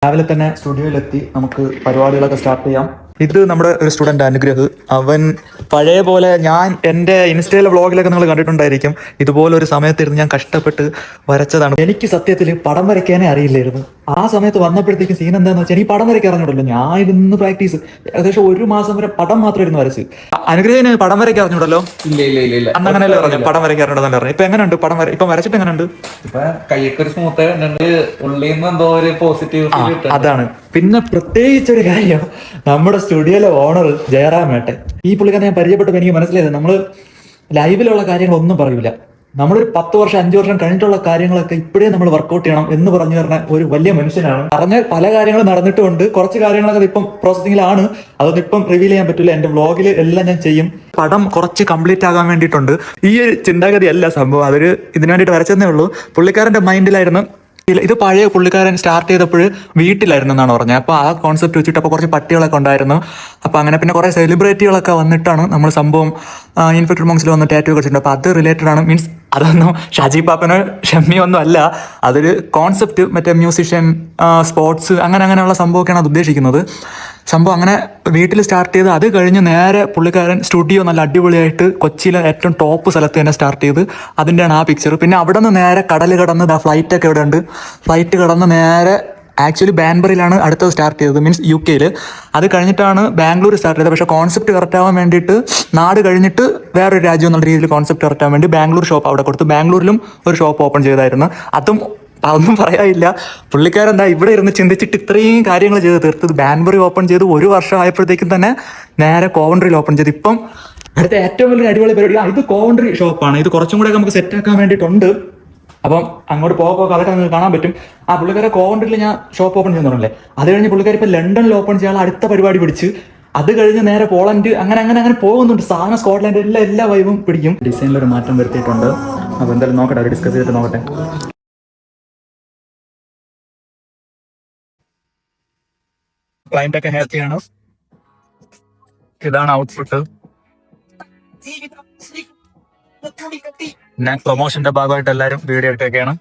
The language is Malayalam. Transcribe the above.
രാവിലെ തന്നെ സ്റ്റുഡിയോയിലെത്തി നമുക്ക് പരിപാടികളൊക്കെ സ്റ്റാർട്ട് ചെയ്യാം. ഇത് നമ്മുടെ ഒരു സ്റ്റുഡന്റ് അനുഗ്രഹ്. അവൻ പഴയ പോലെ ഞാൻ എൻ്റെ ഇൻസ്റ്റയിലെ വ്ളോഗിലൊക്കെ നിങ്ങൾ കണ്ടിട്ടുണ്ടായിരിക്കും. ഇതുപോലെ ഒരു സമയത്തിരുന്ന് ഞാൻ കഷ്ടപ്പെട്ട് വരച്ചതാണ്. എനിക്ക് സത്യത്തിൽ പടം വരയ്ക്കാനേ അറിയില്ലായിരുന്നു. ആ സമയത്ത് വന്നപ്പോഴത്തേക്കും സീൻ എന്താണെന്ന് വെച്ചാൽ എനിക്ക് പടം വരയ്ക്കാൻ അറിഞ്ഞൂടല്ലോ. ഞാൻ ഇരുന്ന് പ്രാക്ടീസ് ഏകദേശം 1 മാസം വരെ പടം മാത്രം ഇരുന്ന് വരച്ച്. അനുഗ്രഹിന് പടം വരയ്ക്കാൻ അറിഞ്ഞൂടല്ലോ? ഇല്ല. അന്ന് അങ്ങനെയല്ലേ പറഞ്ഞു പടം വരയ്ക്കാൻ അറിഞ്ഞൂടെന്ന് പറഞ്ഞു. ഇപ്പൊ എങ്ങനെയുണ്ട് പടം ഇപ്പൊ വരച്ചിട്ട് എങ്ങനെയുണ്ട്? ഇപ്പൊ കൈയൊക്കെ ഒരു സ്മൂത്ത് ഉള്ളിൽ നിന്ന് എന്തോ ഒരു പോസിറ്റീവ്. അതാണ്. പിന്നെ പ്രത്യേകിച്ചൊരു കാര്യം, നമ്മുടെ സ്റ്റുഡിയോയിലെ ഓണർ ജയറാമേട്ടൻ. ഈ പുള്ളിക്കാരനെ ഞാൻ പരിചയപ്പെട്ടപ്പോൾ എനിക്ക് മനസ്സിലായത് നമ്മൾ ലൈവിലുള്ള കാര്യങ്ങളൊന്നും പറയൂല. നമ്മളൊരു 10 വർഷം 5 വർഷം കഴിഞ്ഞിട്ടുള്ള കാര്യങ്ങളൊക്കെ ഇപ്പോഴേ നമ്മൾ വർക്കൗട്ട് ചെയ്യണം എന്ന് പറഞ്ഞു പറഞ്ഞ ഒരു വലിയ മനുഷ്യനാണ്. പറഞ്ഞ പല കാര്യങ്ങളും നടന്നിട്ടുണ്ട്. കുറച്ച് കാര്യങ്ങളൊക്കെ ഇപ്പം പ്രോസസ്സിങ്ങിലാണ്. അതൊന്നും ഇപ്പം റിവീൽ ചെയ്യാൻ പറ്റില്ല. എന്റെ വ്ളോഗിൽ എല്ലാം ഞാൻ ചെയ്യും. പടം കുറച്ച് കംപ്ലീറ്റ് ആകാൻ വേണ്ടിയിട്ടുണ്ട്. ഈ ഒരു ചിന്താഗതി അല്ല സംഭവം, അതൊരു ഇതിനു വേണ്ടിയിട്ട് വരച്ചതേ ഉള്ളൂ. പുള്ളിക്കാരന്റെ മൈൻഡിലായിരുന്നു. ഇത് പഴയ പുള്ളിക്കാരൻ സ്റ്റാർട്ട് ചെയ്തപ്പോൾ വീട്ടിലായിരുന്നു എന്നാണ് പറഞ്ഞത്. അപ്പോൾ ആ കോൺസെപ്റ്റ് വെച്ചിട്ട് അപ്പോൾ കുറച്ച് പട്ടികളൊക്കെ ഉണ്ടായിരുന്നു. അപ്പോൾ അങ്ങനെ പിന്നെ കുറേ സെലിബ്രിറ്റികളൊക്കെ വന്നിട്ടാണ് നമ്മൾ സംഭവം ഇൻഫെക്റ്റഡ് മോങ്സിൽ വന്ന് ടാറ്റു വെച്ചിട്ടുണ്ട്. അപ്പോൾ അത് റിലേറ്റഡ് ആണ്. മീൻസ് അതൊന്നും ഷാജി പാപ്പനോ ഷമ്മിയൊന്നും അല്ല. അതൊരു കോൺസെപ്റ്റ്, മറ്റേ മ്യൂസിഷ്യൻ, സ്പോർട്സ്, അങ്ങനെയുള്ള സംഭവമൊക്കെയാണ് അത് ഉദ്ദേശിക്കുന്നത്. സംഭവം അങ്ങനെ വീട്ടിൽ സ്റ്റാർട്ട് ചെയ്ത് അത് കഴിഞ്ഞ് നേരെ പുള്ളിക്കാരൻ സ്റ്റുഡിയോ നല്ല അടിപൊളിയായിട്ട് കൊച്ചിയിലെ ഏറ്റവും ടോപ്പ് സ്ഥലത്ത് തന്നെ സ്റ്റാർട്ട് ചെയ്ത് അതിൻ്റെയാണ് ആ പിക്ചർ. പിന്നെ അവിടെ നിന്ന് നേരെ കടൽ കടന്ന് ഫ്ലൈറ്റൊക്കെ ഇവിടെ ഉണ്ട്. ഫ്ലൈറ്റ് കടന്ന് നേരെ ആക്ച്വലി ബാൻബറിയിലാണ് അടുത്തത് സ്റ്റാർട്ട് ചെയ്തത്, മീൻസ് UK. അത് കഴിഞ്ഞിട്ടാണ് ബാംഗ്ലൂർ സ്റ്റാർട്ട് ചെയ്തത്. പക്ഷേ കോൺസെപ്റ്റ് കറക്റ്റ് ആവാൻ വേണ്ടിയിട്ട് നാട് കഴിഞ്ഞിട്ട് വേറൊരു രാജ്യം എന്നുള്ള രീതിയിൽ കോൺസെപ്റ്റ് കറക്റ്റ് ആവാൻ വേണ്ടി ബാംഗ്ലൂർ ഷോപ്പ് അവിടെ കൊടുത്തു. ബാംഗ്ലൂരിലും ഒരു ഷോപ്പ് ഓപ്പൺ ചെയ്തായിരുന്നു. അതൊന്നും പറയാനില്ല. പുള്ളിക്കാരെന്താ ഇവിടെ ഇരുന്ന് ചിന്തിച്ചിട്ട് ഇത്രയും കാര്യങ്ങൾ ചെയ്ത് തീർത്തത്. ബാൻബറി ഓപ്പൺ ചെയ്ത് 1 വർഷം ആയപ്പോഴത്തേക്കും തന്നെ നേരെ കോവൻട്രിയിൽ ഓപ്പൺ ചെയ്ത് ഇപ്പം അടുത്ത ഏറ്റവും വലിയ അടിപൊളി പരിപാടി. ഇത് കോവൻട്രി ഷോപ്പാണ്. ഇത് കുറച്ചും കൂടെ നമുക്ക് സെറ്റ് ആക്കാൻ വേണ്ടിയിട്ടുണ്ട്. അപ്പം അങ്ങോട്ട് പോകുമ്പോൾ അതൊക്കെ നിങ്ങൾക്ക് കാണാൻ പറ്റും. ആ പുള്ളിക്കാരെ കോവൻട്രിയിൽ ഞാൻ ഷോപ്പ് ഓപ്പൺ ചെയ്യുന്നുണ്ടല്ലേ. അത് കഴിഞ്ഞ് പുള്ളിക്കാർ ഇപ്പം ലണ്ടനിൽ ഓപ്പൺ ചെയ്യാൻ അടുത്ത പരിപാടി പിടിച്ച്, അത് കഴിഞ്ഞ് നേരെ പോളണ്ട്, അങ്ങനെ പോകുന്നുണ്ട്. സാധനം സ്കോട്ട്ലാൻഡ് എല്ലാ വൈബും പിടിക്കും. ഡിസൈനിലൊരു മാറ്റം വരുത്തിയിട്ടുണ്ട്. അപ്പോൾ എന്തായാലും നോക്കട്ടെ, അവർ ഡിസ്കസ് ചെയ്തിട്ട് നോക്കട്ടെ. ക്ലയന്റ് ഒക്കെ ഹാപ്പിയാണ്. ഇതാണ് ഔട്ട്പുട്ട്. ഞാൻ പ്രൊമോഷന്റെ ഭാഗമായിട്ട് എല്ലാവരും വീഡിയോ എടുക്കുകയാണ്.